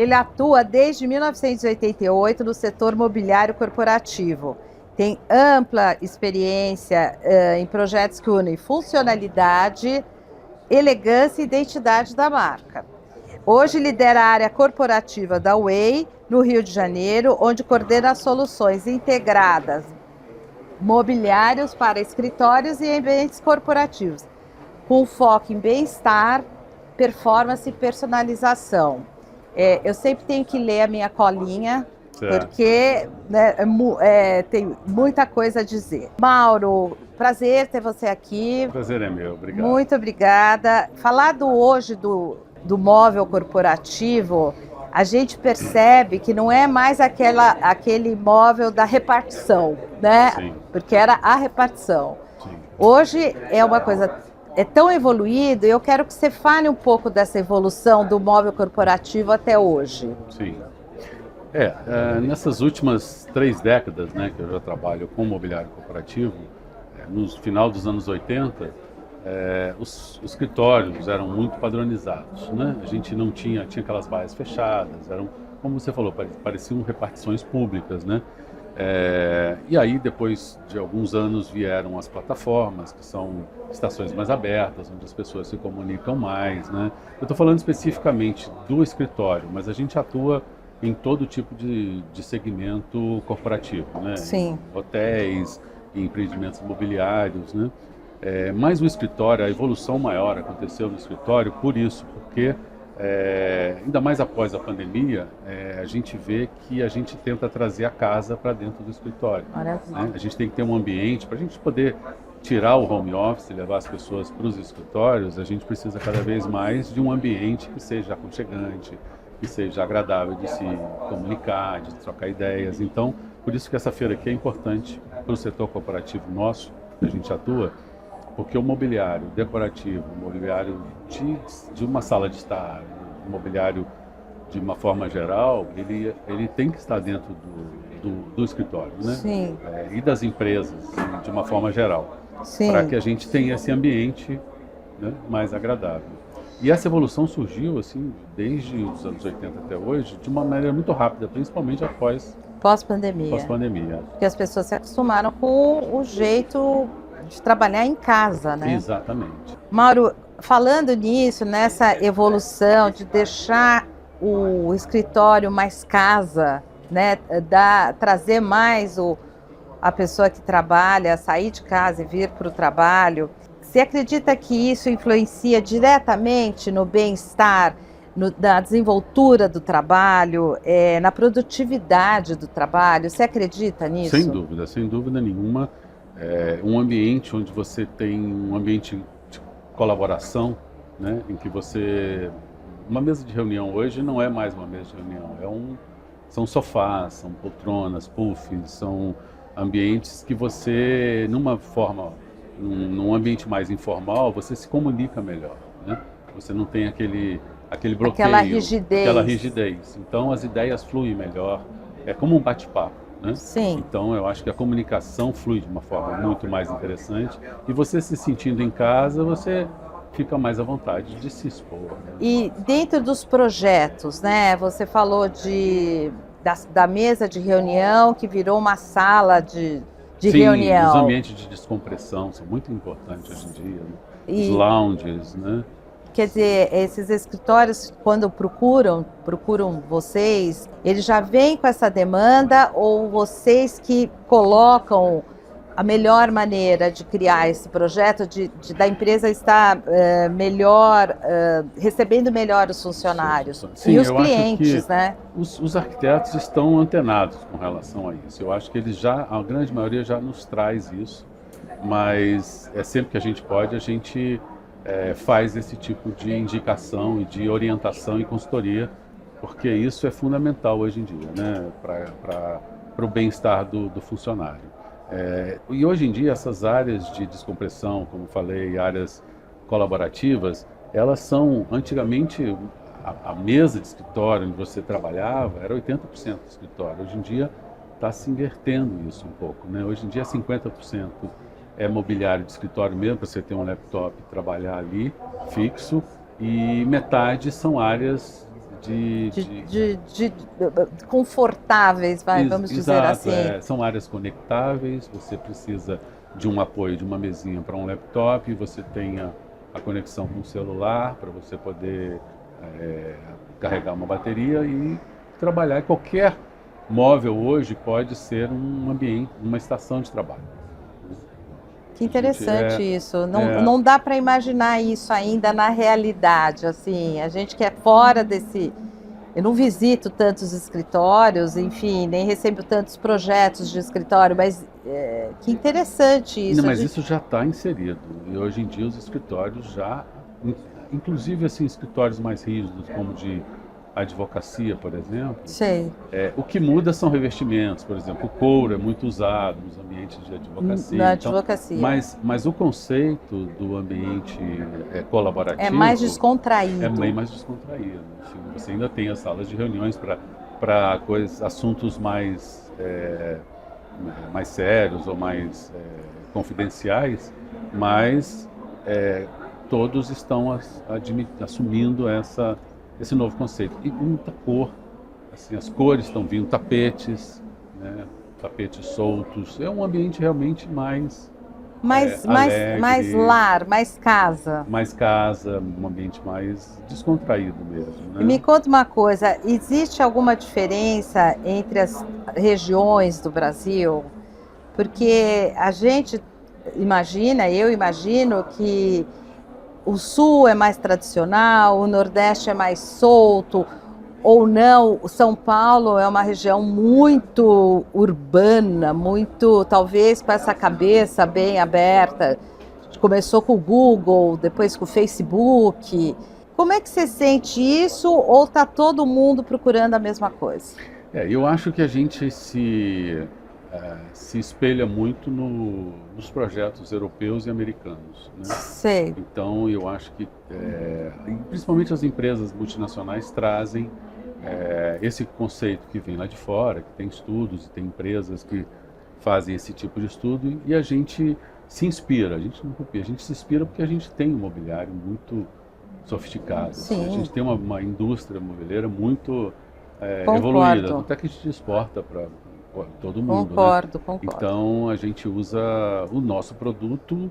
Ele atua desde 1988 no setor mobiliário corporativo. Tem ampla experiência em projetos que unem funcionalidade, elegância e identidade da marca. Hoje lidera a área corporativa da Way, no Rio de Janeiro, onde coordena soluções integradas, mobiliários para escritórios e ambientes corporativos, com foco em bem-estar, performance e personalização. Eu sempre tenho que ler a minha colinha, certo, porque né, tem muita coisa a dizer. Mauro, prazer ter você aqui. Prazer é meu, obrigado. Muito obrigada. Falar hoje do móvel corporativo, a gente percebe que não é mais aquele móvel da repartição, né? Sim. Porque era a repartição. Sim. Hoje é uma coisa tão evoluído, e eu quero que você fale um pouco dessa evolução do móvel corporativo até hoje. Sim. Nessas últimas 3 décadas, né, que eu já trabalho com mobiliário corporativo, no final dos anos 80, os escritórios eram muito padronizados, né? A gente não tinha aquelas baias fechadas, eram, como você falou, pareciam repartições públicas, né? E aí, depois de alguns anos, vieram as plataformas, que são estações mais abertas, onde as pessoas se comunicam mais, né? Eu estou falando especificamente do escritório, mas a gente atua em todo tipo de segmento corporativo, né? Sim. Em hotéis, em empreendimentos imobiliários, né? Mas o escritório, a evolução maior aconteceu no escritório por isso, porque ainda mais após a pandemia, a gente vê que a gente tenta trazer a casa para dentro do escritório. Né? A gente tem que ter um ambiente para a gente poder tirar o home office, levar as pessoas para os escritórios. A gente precisa cada vez mais de um ambiente que seja aconchegante, que seja agradável de se comunicar, de trocar ideias. Então, por isso que essa feira aqui é importante para o setor corporativo nosso, que a gente atua, porque o mobiliário decorativo, o mobiliário de uma sala de estar, o mobiliário de uma forma geral, ele tem que estar dentro do escritório, né? Sim. E das empresas, de uma forma geral, para que a gente tenha esse ambiente, né, mais agradável. E essa evolução surgiu assim desde os anos 80 até hoje, de uma maneira muito rápida, principalmente pós-pandemia. Porque as pessoas se acostumaram com o jeito de trabalhar em casa, né? Exatamente. Mauro, falando nisso, nessa evolução de deixar o escritório mais casa, né? Trazer mais a pessoa que trabalha, sair de casa e vir para o trabalho, você acredita que isso influencia diretamente no bem-estar, na desenvoltura do trabalho, na produtividade do trabalho? Você acredita nisso? Sem dúvida nenhuma. Um ambiente onde você tem um ambiente de colaboração, né, em que uma mesa de reunião hoje não é mais uma mesa de reunião, são sofás, são poltronas, puffs, são ambientes que você, num ambiente mais informal, você se comunica melhor, né? Você não tem aquele bloqueio, aquela rigidez. Então as ideias fluem melhor, é como um bate-papo. Né? Sim. Então eu acho que a comunicação flui de uma forma muito mais interessante, e você se sentindo em casa, você fica mais à vontade de se expor. Né? E dentro dos projetos, né? Você falou da mesa de reunião que virou uma sala de reunião. Os ambientes de descompressão são muito importantes hoje em dia, né? Os lounges, né? Quer dizer, esses escritórios, quando procuram vocês, eles já vêm com essa demanda, ou vocês que colocam a melhor maneira de criar esse projeto, da empresa estar recebendo melhor os funcionários? Sim, e os clientes, né? Os arquitetos estão antenados com relação a isso. Eu acho que a grande maioria já nos traz isso, mas sempre que a gente pode, a gente faz esse tipo de indicação e de orientação e consultoria, porque isso é fundamental hoje em dia, né, para o bem-estar do funcionário. E hoje em dia essas áreas de descompressão, como falei, áreas colaborativas, elas são, antigamente, a mesa de escritório onde você trabalhava era 80% do escritório. Hoje em dia está se invertendo isso um pouco, né? Hoje em dia 50% é mobiliário de escritório mesmo, para você ter um laptop e trabalhar ali, fixo, e metade são áreas confortáveis, vamos dizer Exato, assim. são áreas conectáveis, você precisa de um apoio de uma mesinha para um laptop, você tem a conexão com o celular para você poder carregar uma bateria e trabalhar. Qualquer móvel hoje pode ser um ambiente, uma estação de trabalho. Que interessante isso. Não dá para imaginar isso ainda na realidade. Assim, a gente que é fora desse... Eu não visito tantos escritórios, enfim, nem recebo tantos projetos de escritório, mas que interessante isso. Não, mas isso já está inserido. E hoje em dia os escritórios já, inclusive assim, escritórios mais rígidos, como de advocacia, por exemplo. Sei. O que muda são revestimentos, por exemplo, o couro é muito usado nos ambientes de advocacia. Na advocacia. Então, mas o conceito do ambiente colaborativo... É mais descontraído. É bem mais descontraído. Assim, você ainda tem as salas de reuniões para assuntos mais sérios ou mais confidenciais, mas todos estão assumindo esse novo conceito. E muita cor, assim, as cores estão vindo, tapetes, né, tapetes soltos. É um ambiente realmente mais alegre, mais lar, mais casa. Mais casa, um ambiente mais descontraído mesmo. Né? Me conta uma coisa, existe alguma diferença entre as regiões do Brasil? Porque a gente eu imagino que o Sul é mais tradicional, o Nordeste é mais solto, ou não. São Paulo é uma região muito urbana, muito, talvez com essa cabeça bem aberta. Começou com o Google, depois com o Facebook. Como é que você sente isso, ou está todo mundo procurando a mesma coisa? Eu acho que a gente se espelha muito nos projetos europeus e americanos. Né? Sei. Então, eu acho que, principalmente as empresas multinacionais trazem esse conceito que vem lá de fora, que tem estudos e tem empresas que fazem esse tipo de estudo, e a gente se inspira, a gente não copia, a gente se inspira porque a gente tem um mobiliário muito sofisticado. Assim, a gente tem uma indústria mobiliária muito evoluída, até que a gente exporta para todo mundo. Concordo. Então a gente usa o nosso produto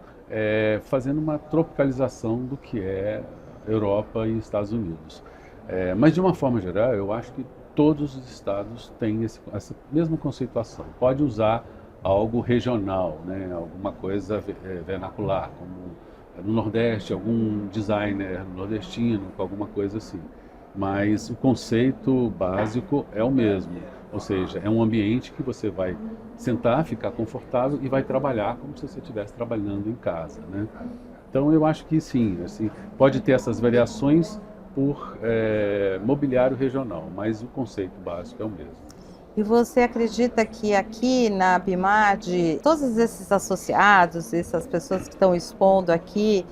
fazendo uma tropicalização do que é Europa e Estados Unidos. Mas de uma forma geral, eu acho que todos os estados têm essa mesma conceituação. Pode usar algo regional, né? Alguma coisa vernacular, como no Nordeste, algum designer nordestino, com alguma coisa assim. Mas o conceito básico é o mesmo. Ou seja, é um ambiente que você vai sentar, ficar confortável e vai trabalhar como se você estivesse trabalhando em casa, né? Então eu acho que sim, assim, pode ter essas variações por mobiliário regional, mas o conceito básico é o mesmo. E você acredita que aqui na Bimad, todos esses associados, essas pessoas que estão expondo aqui,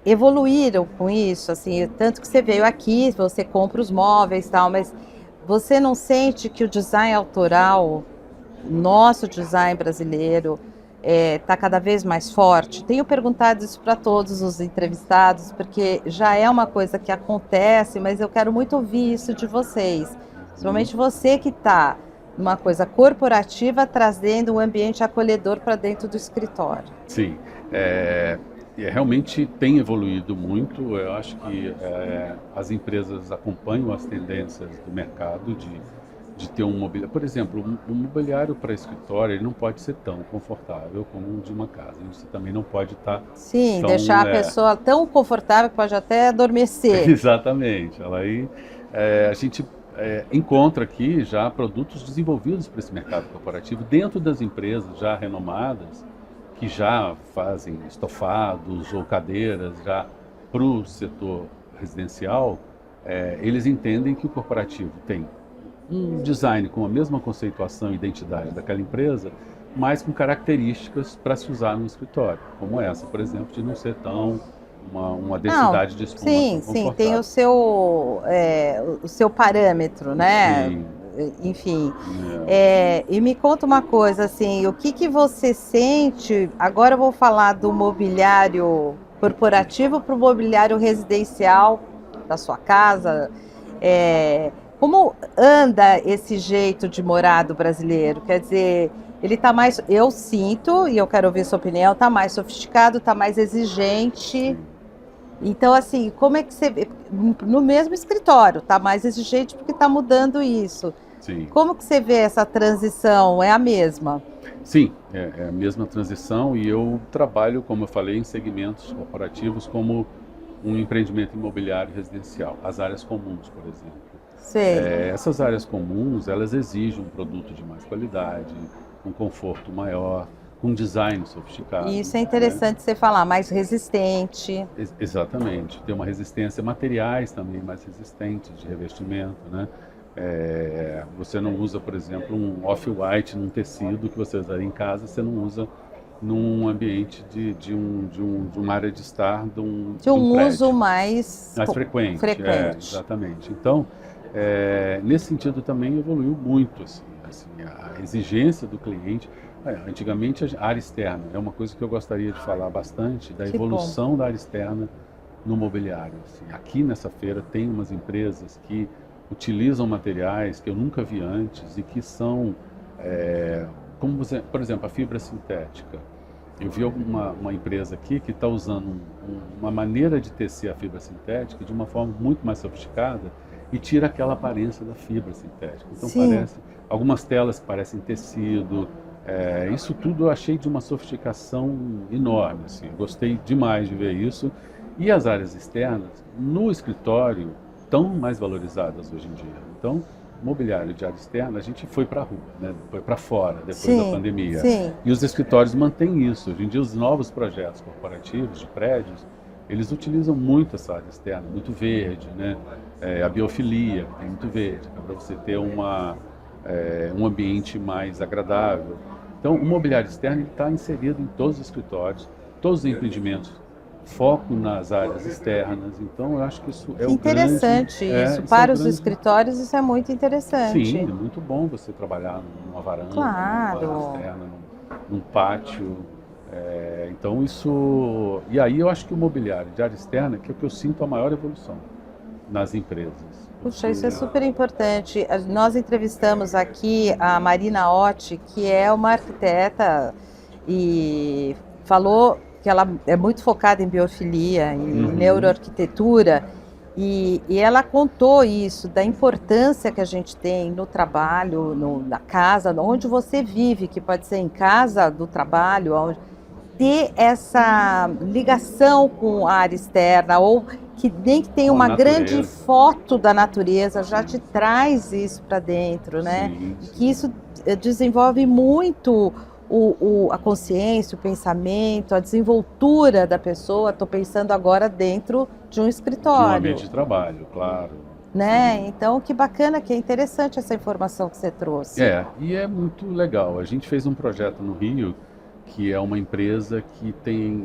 evoluíram com isso? Assim, tanto que você veio aqui, você compra os móveis e tal, mas você não sente que o design autoral, nosso design brasileiro, está cada vez mais forte? Tenho perguntado isso para todos os entrevistados, porque já é uma coisa que acontece, mas eu quero muito ouvir isso de vocês. Principalmente você que está numa coisa corporativa, trazendo um ambiente acolhedor para dentro do escritório. Sim, realmente tem evoluído muito. Eu acho que as empresas acompanham as tendências do mercado de ter um mobiliário. Por exemplo, um mobiliário para escritório ele não pode ser tão confortável como o de uma casa. Você também não pode estar... Sim, deixar a pessoa tão confortável que pode até adormecer. Exatamente. Aí a gente encontra aqui já produtos desenvolvidos para esse mercado corporativo dentro das empresas já renomadas, que já fazem estofados ou cadeiras já para o setor residencial. Eles entendem que o corporativo tem um design com a mesma conceituação e identidade daquela empresa, mas com características para se usar no escritório, como essa, por exemplo, de não ser tão uma densidade de espuma tão confortável. Sim, tem o seu parâmetro, né? Sim. Enfim. E me conta uma coisa, assim, o que você sente? Agora eu vou falar do mobiliário corporativo para o mobiliário residencial da sua casa. Como anda esse jeito de morar do brasileiro? Quer dizer, ele está mais, eu sinto, e eu quero ouvir sua opinião, está mais sofisticado, está mais exigente. Então, assim, como é que você vê? No mesmo escritório, está mais exigente porque está mudando isso. Sim. Como que você vê essa transição? É a mesma? Sim, é a mesma transição e eu trabalho, como eu falei, em segmentos corporativos como um empreendimento imobiliário residencial, as áreas comuns, por exemplo. Sei. Essas áreas comuns, elas exigem um produto de mais qualidade, um conforto maior, um design sofisticado. E isso é interessante você falar, mais resistente. Exatamente, tem uma resistência, materiais também mais resistentes de revestimento, né? Você não usa, por exemplo, um off-white num tecido que você usaria em casa, você não usa num ambiente de uma área de estar de um prédio. Uso mais frequente. Exatamente. Então, nesse sentido também evoluiu muito assim, a exigência do cliente. Antigamente a área externa é uma coisa que eu gostaria de falar bastante da evolução da área externa no mobiliário. Assim, aqui nessa feira tem umas empresas que utilizam materiais que eu nunca vi antes e que são, como você, por exemplo, a fibra sintética. Eu vi uma empresa aqui que está usando uma maneira de tecer a fibra sintética de uma forma muito mais sofisticada e tira aquela aparência da fibra sintética. Então parece, algumas telas que parecem tecido, isso tudo eu achei de uma sofisticação enorme. Assim, gostei demais de ver isso. E as áreas externas, no escritório, estão mais valorizadas hoje em dia. Então, mobiliário de área externa, a gente foi para a rua, né? Foi para fora depois da pandemia. E os escritórios mantêm isso. Hoje em dia, os novos projetos corporativos de prédios, eles utilizam muito essa área externa, muito verde, né? A biofilia, que tem muito verde, para você ter um ambiente mais agradável. Então, o mobiliário externo está inserido em todos os escritórios, todos os empreendimentos, foco nas áreas externas. Então, eu acho que isso é interessante isso. Para os escritórios, isso é muito interessante. Sim, é muito bom você trabalhar numa varanda, claro, numa varanda externa, num pátio. Então, isso... E aí, eu acho que o mobiliário de área externa que é o que eu sinto a maior evolução nas empresas. Puxa, isso é super importante. Nós entrevistamos aqui a Marina Otti, que é uma arquiteta e falou que ela é muito focada em biofilia, em neuroarquitetura, e ela contou isso, da importância que a gente tem no trabalho, na casa, onde você vive, que pode ser em casa, do trabalho, ter essa ligação com a área externa, ou que nem que tenha uma grande foto da natureza, já te traz isso para dentro, né? Sim. E que isso desenvolve muito a consciência, o pensamento, a desenvoltura da pessoa. Estou pensando agora dentro de um escritório. De um ambiente de trabalho, claro. Né? Então, que bacana, que é interessante essa informação que você trouxe. E é muito legal. A gente fez um projeto no Rio, que é uma empresa que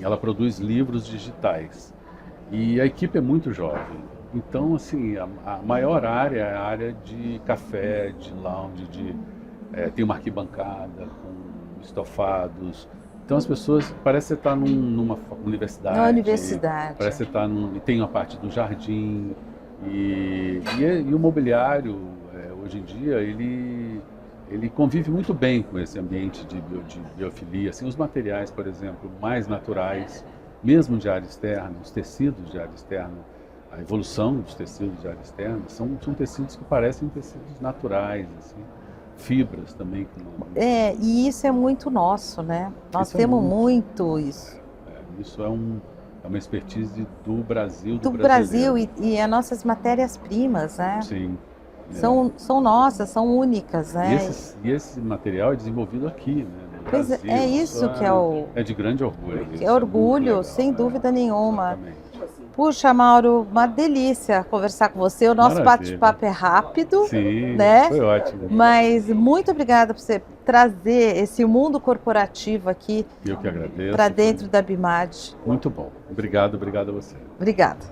ela produz livros digitais. E a equipe é muito jovem. Então, assim, a maior área é a área de café, de lounge, tem uma arquibancada com estofados. Então, as pessoas, parece que você está numa universidade. Na universidade. Parece que você está e tem uma parte do jardim. E o mobiliário, hoje em dia, ele convive muito bem com esse ambiente de biofilia. Assim, os materiais, por exemplo, mais naturais, mesmo de área externa, os tecidos de área externa, a evolução dos tecidos de área externa, são tecidos que parecem tecidos naturais, assim, fibras também. E isso é muito nosso, né? Nós temos muito isso. Isso é uma expertise do Brasil, do Brasil e as nossas matérias-primas, né? Sim. São nossas, são únicas, né? E esse material é desenvolvido aqui, né? Pois Brasil. é isso que é de grande orgulho. É orgulho, sem dúvida nenhuma. Exatamente. Puxa, Mauro, uma delícia conversar com você. O nosso bate-papo é rápido, sim, né? Foi ótimo. Mas muito obrigada por você trazer esse mundo corporativo aqui. Eu que agradeço. Para dentro da BIMAD. Muito bom. Obrigado a você. Obrigada.